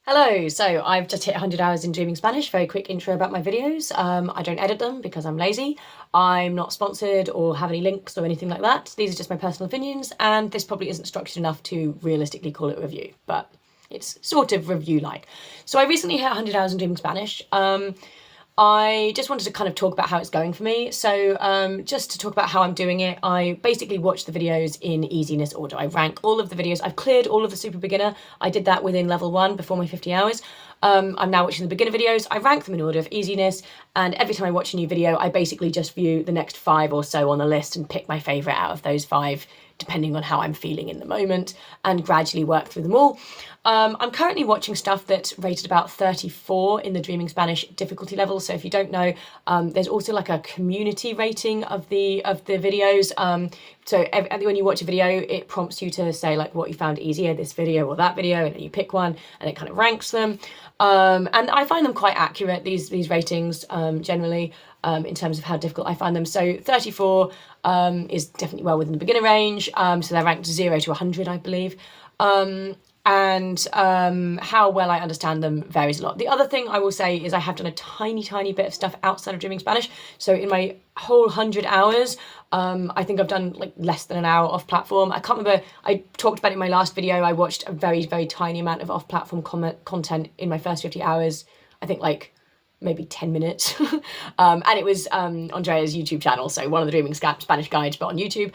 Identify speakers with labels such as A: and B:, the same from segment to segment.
A: Hello, so I've just hit 100 hours in Dreaming Spanish. Very quick intro about my videos. I don't edit them because I'm lazy. I'm not sponsored or have any links or anything like that. These are just my personal opinions, and this probably isn't structured enough to realistically call it a review, but it's sort of review-like. So I recently hit 100 hours in Dreaming Spanish. I just wanted to kind of talk about how it's going for me. So just to talk about how I'm doing it, I basically watch the videos in easiness order. I rank all of the videos. I've cleared all of the super beginner. I did that within level 1 before my 50 hours. I'm now watching the beginner videos. I rank them in order of easiness, and every time I watch a new video, I basically just view the next 5 or so on the list and pick my favourite out of those 5, depending on how I'm feeling in the moment, and gradually work through them all. I'm currently watching stuff that's rated about 34 in the Dreaming Spanish difficulty level. So if you don't know, there's also like a community rating of the videos. So when you watch a video, it prompts you to say like what you found easier, this video or that video, and then you pick one, and it kind of ranks them. And I find them quite accurate, these ratings, generally, in terms of how difficult I find them. So 34 is definitely well within the beginner range. So they're ranked 0 to 100, I believe. And how well I understand them varies a lot. The other thing I will say is I have done a tiny bit of stuff outside of Dreaming Spanish. So in my whole 100 hours, I think I've done like less than an hour off platform. I can't remember, I talked about it in my last video. I watched a very tiny amount of off platform content in my first 50 hours. I think like maybe 10 minutes. And it was Andrea's YouTube channel, so one of the Dreaming Spanish guides, but on YouTube.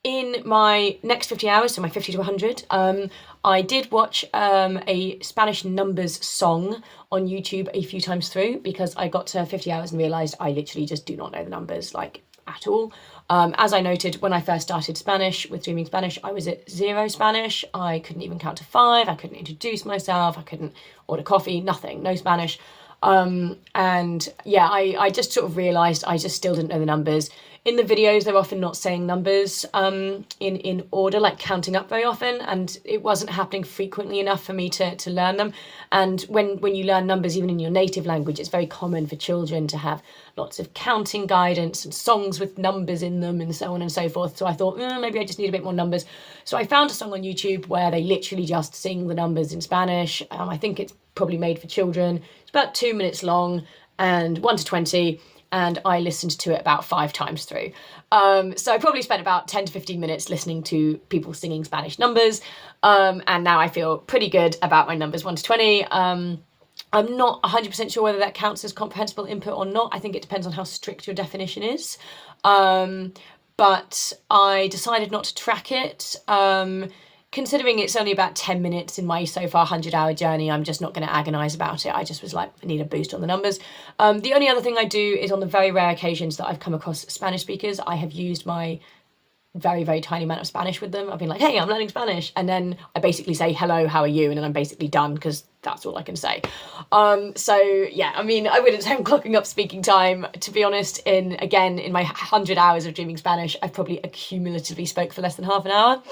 A: In my next 50 hours, so my 50 to 100, I did watch a Spanish numbers song on YouTube a few times through, because I got to 50 hours and realised I literally just do not know the numbers, like, at all. As I noted, when I first started Spanish with Dreaming Spanish, I was at 0 Spanish. I couldn't even count to 5. I couldn't introduce myself. I couldn't order coffee, nothing, no Spanish. And yeah, I just sort of realised I just still didn't know the numbers. In the videos, they're often not saying numbers in order, like counting up very often, and it wasn't happening frequently enough for me to learn them. And when you learn numbers, even in your native language, it's very common for children to have lots of counting guidance and songs with numbers in them and so on and so forth. So I thought, maybe I just need a bit more numbers. So I found a song on YouTube where they literally just sing the numbers in Spanish. I think it's probably made for children. It's about 2 minutes long and 1 to 20. And I listened to it about 5 times through. So I probably spent about 10 to 15 minutes listening to people singing Spanish numbers. And now I feel pretty good about my numbers 1 to 20. I'm not 100% sure whether that counts as comprehensible input or not. I think it depends on how strict your definition is. But I decided not to track it. Considering it's only about 10 minutes in my so far 100-hour journey, I'm just not going to agonise about it. I just was like, I need a boost on the numbers. The only other thing I do is on the very rare occasions that I've come across Spanish speakers, I have used my very tiny amount of Spanish with them. I've been like, hey, I'm learning Spanish. And then I basically say, hello, how are you? And then I'm basically done, because that's all I can say. So yeah, I mean, I wouldn't say I'm clocking up speaking time. To be honest, in my 100 hours of Dreaming Spanish, I've probably accumulatively spoke for less than half an hour.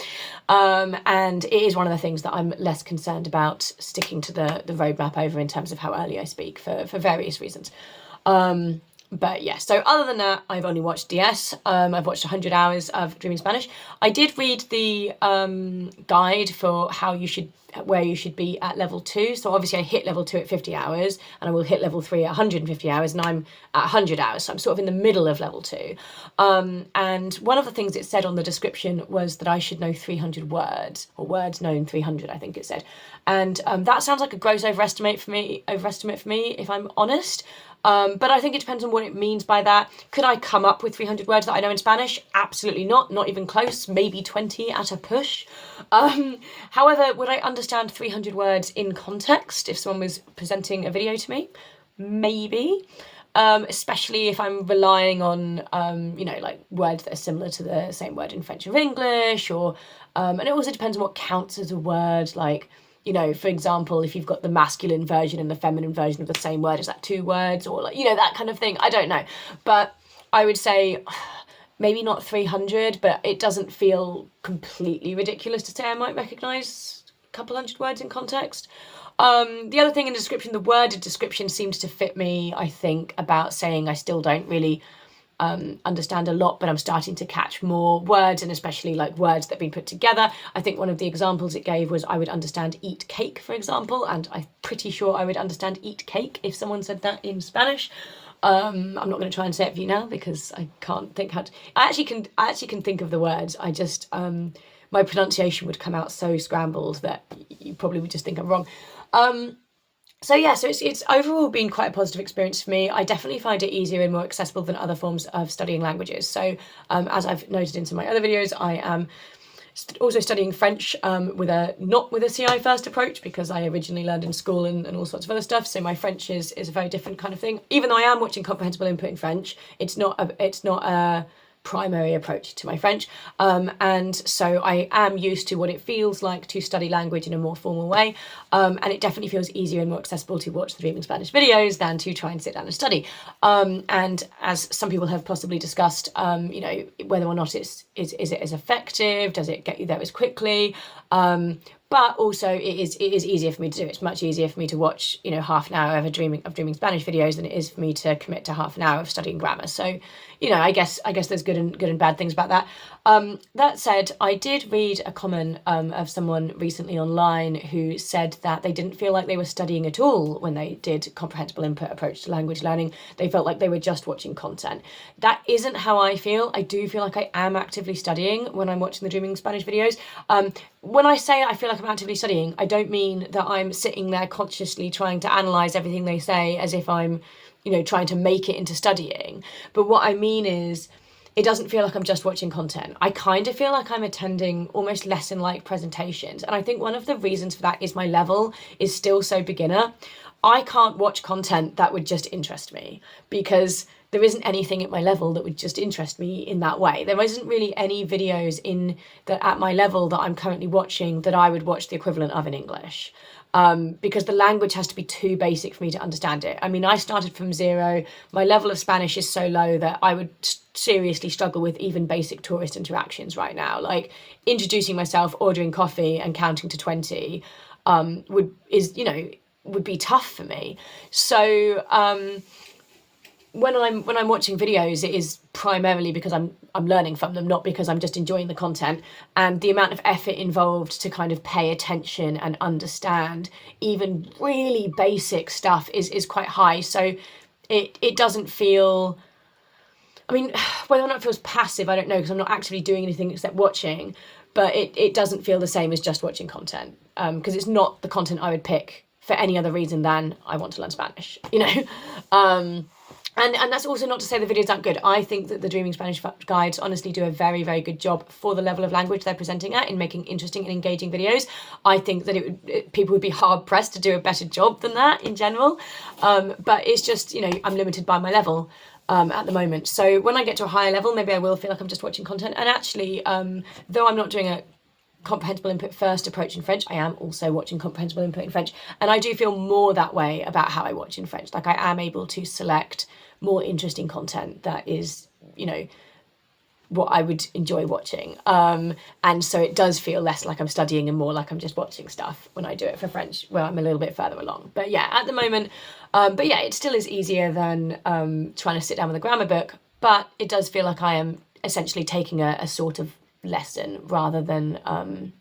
A: And it is one of the things that I'm less concerned about sticking to the roadmap over, in terms of how early I speak, for various reasons. But yeah, so other than that, I've only watched DS. I've watched 100 hours of Dreaming Spanish. I did read the guide for where you should be at level 2. So obviously I hit level 2 at 50 hours, and I will hit level 3 at 150 hours, and I'm at 100 hours. So I'm sort of in the middle of level 2. And one of the things it said on the description was that I should know 300 words, or words known 300, I think it said. And that sounds like a gross overestimate for me, if I'm honest. But I think it depends on what it means by that. Could I come up with 300 words that I know in Spanish? Absolutely not even close, maybe 20 at a push. However, would I understand 300 words in context if someone was presenting a video to me? Maybe. Especially if I'm relying on, like words that are similar to the same word in French or English, or, and it also depends on what counts as a word, like, for example, if you've got the masculine version and the feminine version of the same word, is that 2 words, or like, that kind of thing? I don't know. But I would say maybe not 300, but it doesn't feel completely ridiculous to say I might recognise a couple hundred words in context. The other thing in the description, the worded description seems to fit me, I think, about saying I still don't really understand a lot, but I'm starting to catch more words, and especially like words that have been put together. I think one of the examples it gave was I would understand eat cake, for example, and I'm pretty sure I would understand eat cake if someone said that in Spanish. I'm not going to try and say it for you now because I can't think how to. I actually can think of the words. I just my pronunciation would come out so scrambled that you probably would just think I'm wrong. So yeah, so it's overall been quite a positive experience for me. I definitely find it easier and more accessible than other forms of studying languages. So as I've noted in some of my other videos, I am also studying French not with a CI first approach, because I originally learned in school and all sorts of other stuff. So my French is a very different kind of thing. Even though I am watching comprehensible input in French, it's not a primary approach to my French, and so I am used to what it feels like to study language in a more formal way, and it definitely feels easier and more accessible to watch the Dreaming Spanish videos than to try and sit down and study. And as some people have possibly discussed, you know, whether or not is it as effective, does it get you there as quickly, but also it is easier for me to do. It's much easier for me to watch, you know, half an hour of Dreaming Spanish videos than it is for me to commit to half an hour of studying grammar. So, you know, I guess there's good and bad things about that. That said, I did read a comment of someone recently online who said that they didn't feel like they were studying at all when they did comprehensible input approach to language learning. They felt like they were just watching content. That isn't how I feel. I do feel like I am actively studying when I'm watching the Dreaming Spanish videos. When I say I feel like I'm actively studying, I don't mean that I'm sitting there consciously trying to analyse everything they say as if I'm, you know, trying to make it into studying. But what I mean is, it doesn't feel like I'm just watching content. I kind of feel like I'm attending almost lesson-like presentations. And I think one of the reasons for that is my level is still so beginner. I can't watch content that would just interest me, because there isn't anything at my level that would just interest me in that way. There isn't really any videos at my level that I'm currently watching that I would watch the equivalent of in English. Because the language has to be too basic for me to understand it. I mean, I started from zero. My level of Spanish is so low that I would seriously struggle with even basic tourist interactions right now. Like introducing myself, ordering coffee, and counting to 20 would be tough for me. So when I'm watching videos, it is primarily because I'm learning from them, not because I'm just enjoying the content. And the amount of effort involved to kind of pay attention and understand even really basic stuff is quite high. So it doesn't feel, I mean, whether or not it feels passive, I don't know, because I'm not actually doing anything except watching, but it doesn't feel the same as just watching content, because it's not the content I would pick for any other reason than I want to learn Spanish, you know. And that's also not to say the videos aren't good. I think that the Dreaming Spanish guides honestly do a very, very good job for the level of language they're presenting at in making interesting and engaging videos. I think that people would be hard pressed to do a better job than that in general. But it's just, you know, I'm limited by my level at the moment. So when I get to a higher level, maybe I will feel like I'm just watching content. And actually, though I'm not doing a comprehensible input first approach in French, I am also watching comprehensible input in French. And I do feel more that way about how I watch in French. Like I am able to select more interesting content that is, you know, what I would enjoy watching. And so it does feel less like I'm studying and more like I'm just watching stuff when I do it for French, where I'm a little bit further along. But yeah, at the moment, but yeah, it still is easier than trying to sit down with a grammar book, but it does feel like I am essentially taking a sort of lesson rather than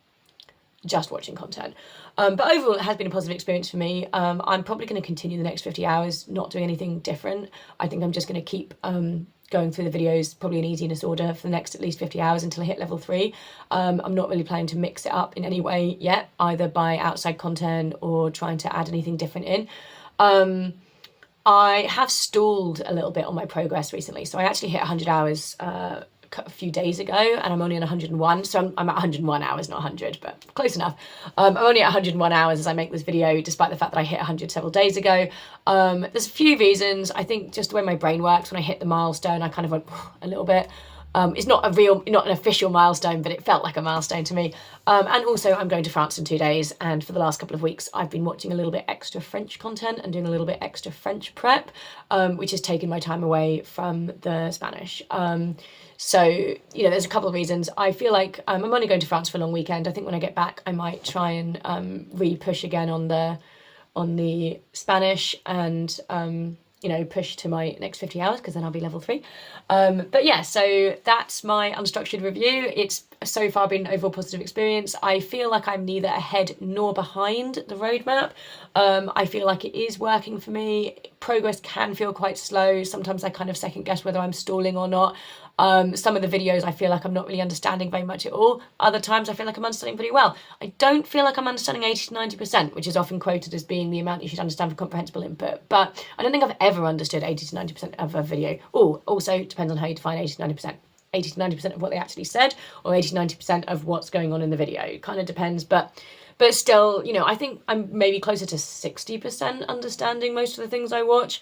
A: just watching content. But overall, it has been a positive experience for me. I'm probably going to continue the next 50 hours not doing anything different. I think I'm just going to keep going through the videos, probably in easiness order, for the next at least 50 hours until I hit level 3. I'm not really planning to mix it up in any way yet, either by outside content or trying to add anything different in. I have stalled a little bit on my progress recently. So I actually hit 100 hours a few days ago, and I'm only on 101, so I'm at 101 hours, not 100, but close enough. I'm only at 101 hours as I make this video, despite the fact that I hit 100 several days ago. There's a few reasons. I think just the way my brain works, when I hit the milestone, I kind of went a little bit. It's not an official milestone, but it felt like a milestone to me. And also I'm going to France in 2 days, and for the last couple of weeks I've been watching a little bit extra French content and doing a little bit extra French prep, which has taken my time away from the Spanish. So, you know, there's a couple of reasons. I feel like I'm only going to France for a long weekend. I think when I get back I might try and re-push again on the Spanish, and you know, push to my next 50 hours, because then I'll be level 3. But yeah, so that's my unstructured review. It's so far been an overall positive experience. I feel like I'm neither ahead nor behind the roadmap. I feel like it is working for me. Progress can feel quite slow. Sometimes I kind of second guess whether I'm stalling or not. Some of the videos I feel like I'm not really understanding very much at all. Other times I feel like I'm understanding pretty well. I don't feel like I'm understanding 80 to 90%, which is often quoted as being the amount you should understand for comprehensible input. But I don't think I've ever understood 80 to 90% of a video. Oh, also depends on how you define 80 to 90%. 80 to 90% of what they actually said, or 80 to 90% of what's going on in the video. It kind of depends, but still, you know, I think I'm maybe closer to 60% understanding most of the things I watch.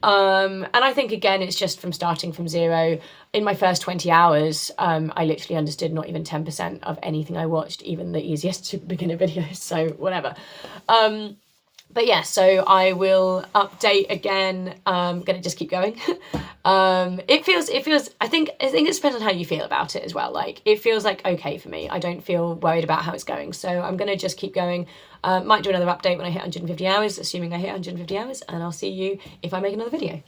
A: And I think, again, it's just from starting from zero. In my first 20 hours, I literally understood not even 10% of anything I watched, even the easiest beginner videos, so whatever. But yeah, so I will update again. I'm gonna just keep going. It feels, I think it depends on how you feel about it as well. Like, it feels like okay for me. I don't feel worried about how it's going. So I'm gonna just keep going. Might do another update when I hit 150 hours, assuming I hit 150 hours, and I'll see you if I make another video.